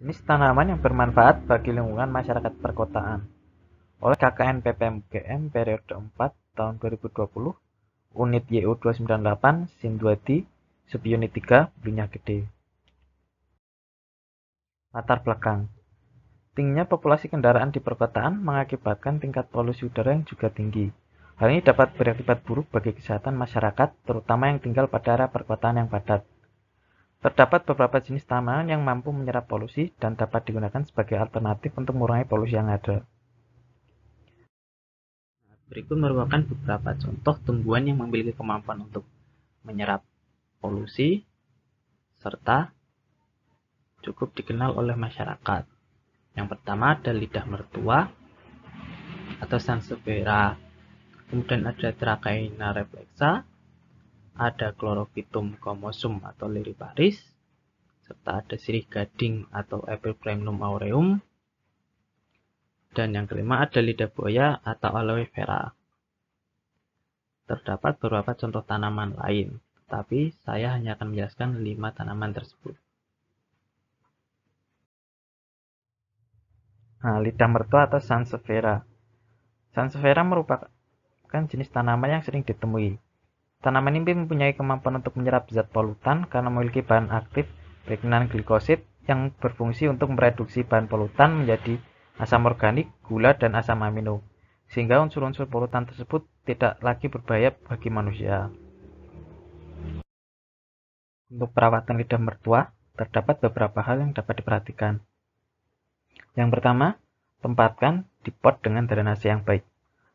Jenis tanaman yang bermanfaat bagi lingkungan masyarakat perkotaan oleh KKN PPM UGM periode 4 tahun 2020, Unit YU 298, Sindwadi, Subunit 3, Blunya Gede. Latar belakang. Tingginya populasi kendaraan di perkotaan mengakibatkan tingkat polusi udara yang juga tinggi. Hal ini dapat berakibat buruk bagi kesehatan masyarakat, terutama yang tinggal pada area perkotaan yang padat. Terdapat beberapa jenis tanaman yang mampu menyerap polusi dan dapat digunakan sebagai alternatif untuk mengurangi polusi yang ada. Berikut merupakan beberapa contoh tumbuhan yang memiliki kemampuan untuk menyerap polusi serta cukup dikenal oleh masyarakat. Yang pertama ada lidah mertua atau Sansevieria. Kemudian ada Dracaena reflexa, ada Chlorophytum comosum atau Liriparis, serta ada sirih gading atau Epipremnum aureum, dan yang kelima ada lidah buaya atau Aloe vera. Terdapat beberapa contoh tanaman lain, tapi saya hanya akan menjelaskan 5 tanaman tersebut. Nah, lidah mertua atau Sansevieria. Sansevieria merupakan jenis tanaman yang sering ditemui. Tanaman ini mempunyai kemampuan untuk menyerap zat polutan karena memiliki bahan aktif regnan glikosid yang berfungsi untuk mereduksi bahan polutan menjadi asam organik, gula, dan asam amino, sehingga unsur-unsur polutan tersebut tidak lagi berbahaya bagi manusia. Untuk perawatan lidah mertua, terdapat beberapa hal yang dapat diperhatikan. Yang pertama, tempatkan di pot dengan drainase yang baik.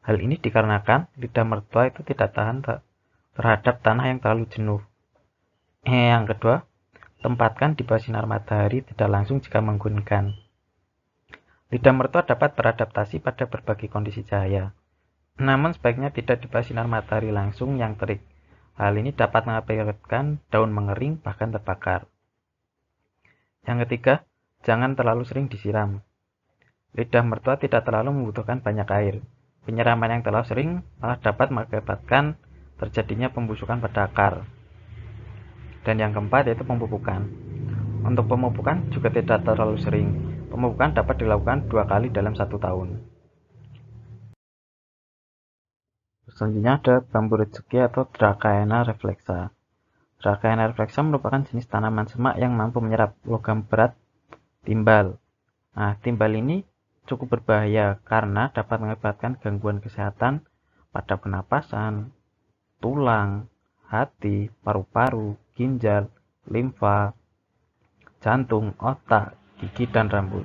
Hal ini dikarenakan lidah mertua itu tidak tahan terhadap tanah yang terlalu jenuh. Yang kedua, tempatkan di bawah sinar matahari tidak langsung jika menggunakan. Lidah mertua dapat beradaptasi pada berbagai kondisi cahaya, namun sebaiknya tidak di bawah sinar matahari langsung yang terik. Hal ini dapat mengakibatkan daun mengering bahkan terbakar. Yang ketiga, jangan terlalu sering disiram. Lidah mertua tidak terlalu membutuhkan banyak air. Penyiraman yang terlalu sering malah dapat mengakibatkan terjadinya pembusukan pada akar. Dan yang keempat yaitu pemupukan. Untuk pemupukan juga tidak terlalu sering. Pemupukan dapat dilakukan 2 kali dalam 1 tahun. Selanjutnya ada bambu rezeki atau Dracaena reflexa. Dracaena reflexa merupakan jenis tanaman semak yang mampu menyerap logam berat timbal. Nah, timbal ini cukup berbahaya karena dapat mengakibatkan gangguan kesehatan pada pernapasan, tulang, hati, paru-paru, ginjal, limfa, jantung, otak, gigi, dan rambut.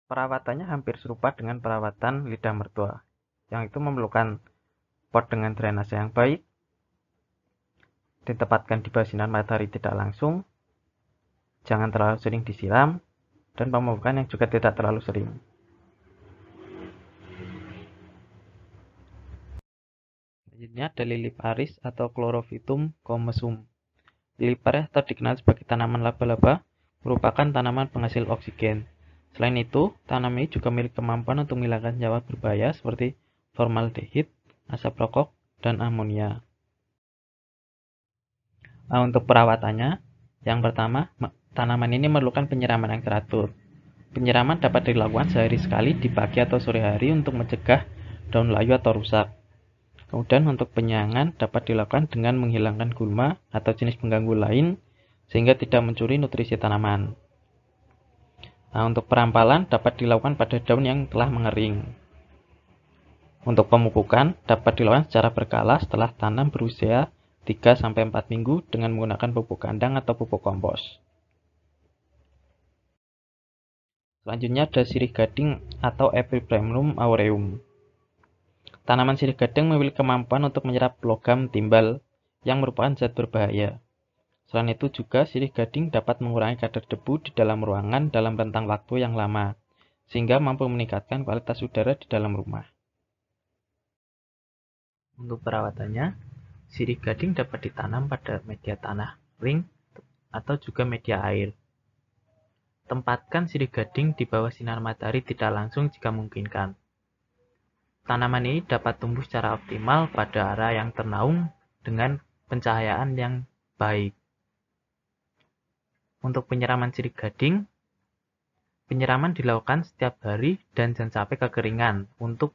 Perawatannya hampir serupa dengan perawatan lidah mertua, yang itu memerlukan pot dengan drainase yang baik, ditempatkan di bawah sinar matahari tidak langsung, jangan terlalu sering disiram, dan pemupukan yang juga tidak terlalu sering. Selanjutnya ada Liriparis atau Chlorophytum comosum. Liriparis atau dikenal sebagai tanaman laba-laba merupakan tanaman penghasil oksigen. Selain itu, tanaman ini juga memiliki kemampuan untuk menghilangkan senyawa berbahaya seperti formaldehid, asap rokok, dan amonia. Nah, untuk perawatannya, yang pertama, tanaman ini memerlukan penyiraman yang teratur. Penyiraman dapat dilakukan sehari sekali di pagi atau sore hari untuk mencegah daun layu atau rusak. Kemudian untuk penyiangan dapat dilakukan dengan menghilangkan gulma atau jenis pengganggu lain sehingga tidak mencuri nutrisi tanaman. Nah, untuk perampalan dapat dilakukan pada daun yang telah mengering. Untuk pemupukan dapat dilakukan secara berkala setelah tanam berusia 3-4 minggu dengan menggunakan pupuk kandang atau pupuk kompos. Selanjutnya ada sirih gading atau Epipremnum aureum. Tanaman sirih gading memiliki kemampuan untuk menyerap logam timbal yang merupakan zat berbahaya. Selain itu juga sirih gading dapat mengurangi kadar debu di dalam ruangan dalam rentang waktu yang lama, sehingga mampu meningkatkan kualitas udara di dalam rumah. Untuk perawatannya, sirih gading dapat ditanam pada media tanah kering atau juga media air. Tempatkan sirih gading di bawah sinar matahari tidak langsung jika memungkinkan. Tanaman ini dapat tumbuh secara optimal pada area yang ternaung dengan pencahayaan yang baik. Untuk penyiraman sirih gading, penyiraman dilakukan setiap hari dan jangan sampai kekeringan untuk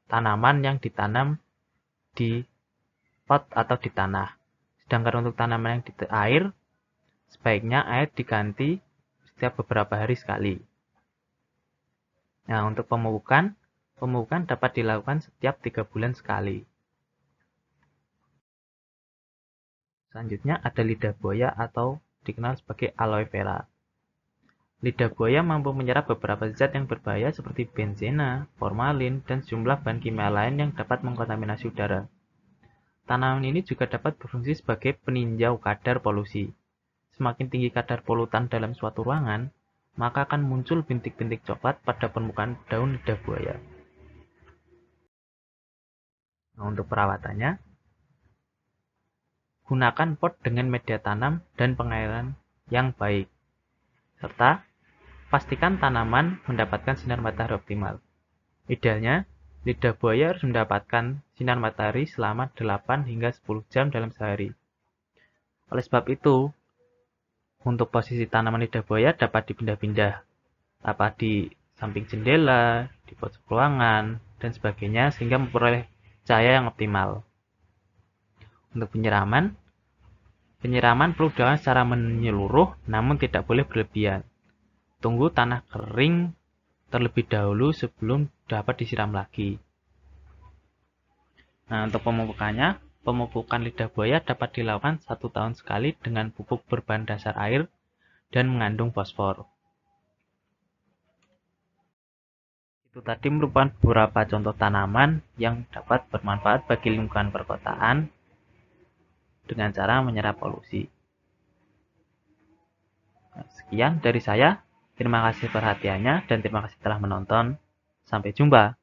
tanaman yang ditanam di pot atau di tanah. Sedangkan untuk tanaman yang di air, sebaiknya air diganti setiap beberapa hari sekali. Nah, untuk pemupukan dapat dilakukan setiap 3 bulan sekali. Selanjutnya ada lidah buaya atau dikenal sebagai aloe vera. Lidah buaya mampu menyerap beberapa zat yang berbahaya seperti benzena, formalin, dan sejumlah bahan kimia lain yang dapat mengkontaminasi udara. Tanaman ini juga dapat berfungsi sebagai peninjau kadar polusi. Semakin tinggi kadar polutan dalam suatu ruangan, maka akan muncul bintik-bintik coklat pada permukaan daun lidah buaya. Nah, untuk perawatannya, gunakan pot dengan media tanam dan pengairan yang baik, serta pastikan tanaman mendapatkan sinar matahari optimal. Idealnya, lidah buaya harus mendapatkan sinar matahari selama 8 hingga 10 jam dalam sehari. Oleh sebab itu, untuk posisi tanaman lidah buaya dapat dipindah-pindah, di samping jendela, di pojok ruangan, dan sebagainya sehingga memperoleh cahaya yang optimal. Untuk penyiraman perlu dilakukan secara menyeluruh namun tidak boleh berlebihan. Tunggu tanah kering terlebih dahulu sebelum dapat disiram lagi. Nah, untuk pemupukan lidah buaya dapat dilakukan 1 tahun sekali dengan pupuk berbahan dasar air dan mengandung fosfor. Itu tadi merupakan beberapa contoh tanaman yang dapat bermanfaat bagi lingkungan perkotaan dengan cara menyerap polusi. Sekian dari saya. Terima kasih perhatiannya dan terima kasih telah menonton. Sampai jumpa.